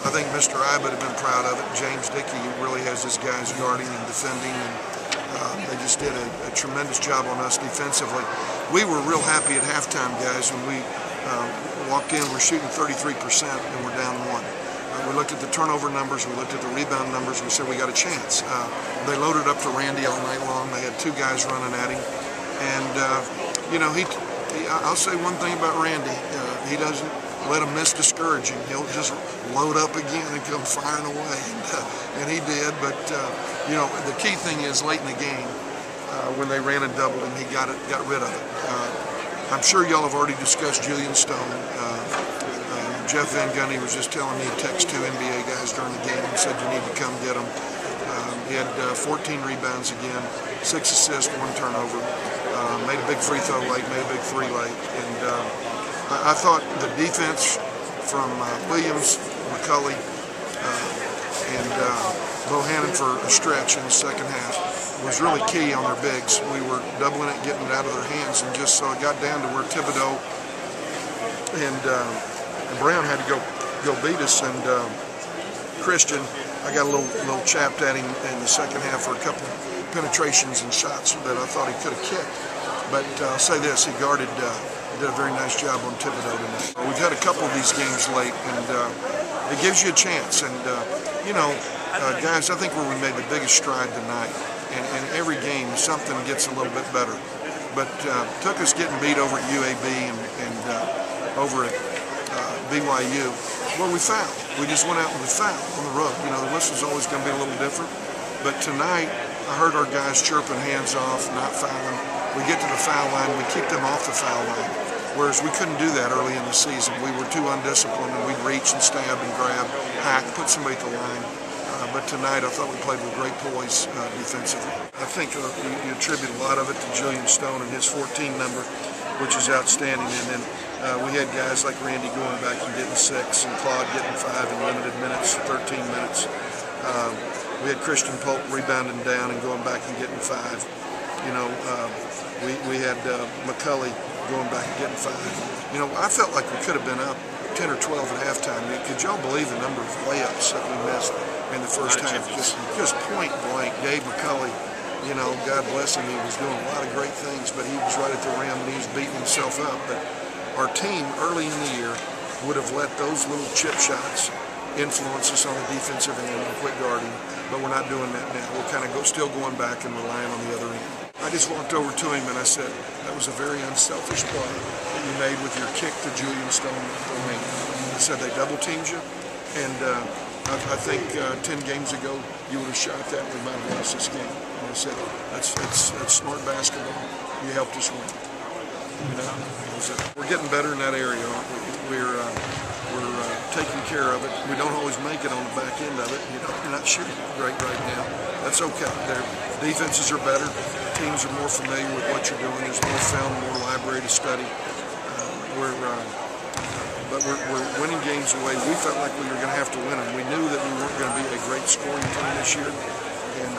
I think Mr. I would have been proud of it. James Dickey really has his guys guarding and defending, and they just did a tremendous job on us defensively. We were real happy at halftime, guys, when we walked in. We're shooting 33% and we're down 1. We looked at the turnover numbers, we looked at the rebound numbers, we said we got a chance. They loaded up to Randy all night long. They had 2 guys running at him, and you know, I'll say one thing about Randy. He doesn't let him miss discouraging. He'll just load up again and come firing away, and he did. But you know, the key thing is late in the game when they ran and doubled him, he got rid of it. I'm sure y'all have already discussed Julian Stone. Jeff Van Gundy was just telling me he texted 2 NBA guys during the game and said you need to come get him. He had 14 rebounds again, 6 assists, 1 turnover. Made a big free throw late, made a big 3 late, and I thought the defense from Williams, McCulley, and Bohannon for a stretch in the second half was really key on their bigs. We were doubling it, getting it out of their hands, and just so it got down to where Thibodeau and Brown had to go beat us. And Christian, I got a little chapped at him in the second half for a couple of penetrations and shots that I thought he could have kicked. But I'll say this, he did a very nice job on Thibodeau tonight. We've had a couple of these games late, and it gives you a chance. And you know, guys, I think where we made the biggest stride tonight, and every game something gets a little bit better. But took us getting beat over at UAB and over at BYU, where we fouled. We just went out and we fouled on the road. You know, the whistle's always going to be a little different. But tonight, I heard our guys chirping hands off, not fouling. We get to the foul line, we keep them off the foul line. Whereas we couldn't do that early in the season. We were too undisciplined, and we'd reach and stab and grab, hack, put somebody at the line. But tonight, I thought we played with great poise defensively. I think you attribute a lot of it to Julian Stone and his 14 number, which is outstanding. And then we had guys like Randy going back and getting 6, and Claude getting 5 in limited minutes, 13 minutes. We had Christian Polk rebounding down and going back and getting 5. You know, we had McCulley going back and getting 5. You know, I felt like we could have been up 10 or 12 at halftime. Could y'all believe the number of layups that we missed in the first half? Just point blank. Gabe McCulley, you know, God bless him, he was doing a lot of great things, but he was right at the rim and he was beating himself up. But our team early in the year would have let those little chip shots influence us on the defensive end and quit guarding, but we're not doing that now. We're kind of still going back and relying on the other end. I just walked over to him and I said, that was a very unselfish play that you made with your kick to Julian Stone. I said they double teamed you, and I think 10 games ago you would have shot that, we might have lost this game. And I said, that's smart basketball. You helped us win. You know, we're getting better in that area, aren't we? We're taking care of it. We don't always make it on the back end of it. You know, you're not shooting great right now. That's okay. Their defenses are better. Teams are more familiar with what you're doing. There's more film, more library to study. But we're winning games the way we felt like we were going to have to win them. We knew that we weren't going to be a great scoring team this year, and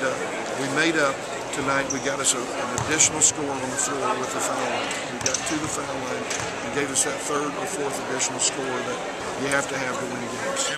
we made up tonight. We got us an additional score on the floor with the foul line. We got to the foul line and gave us that 3rd or 4th additional score that you have to win games.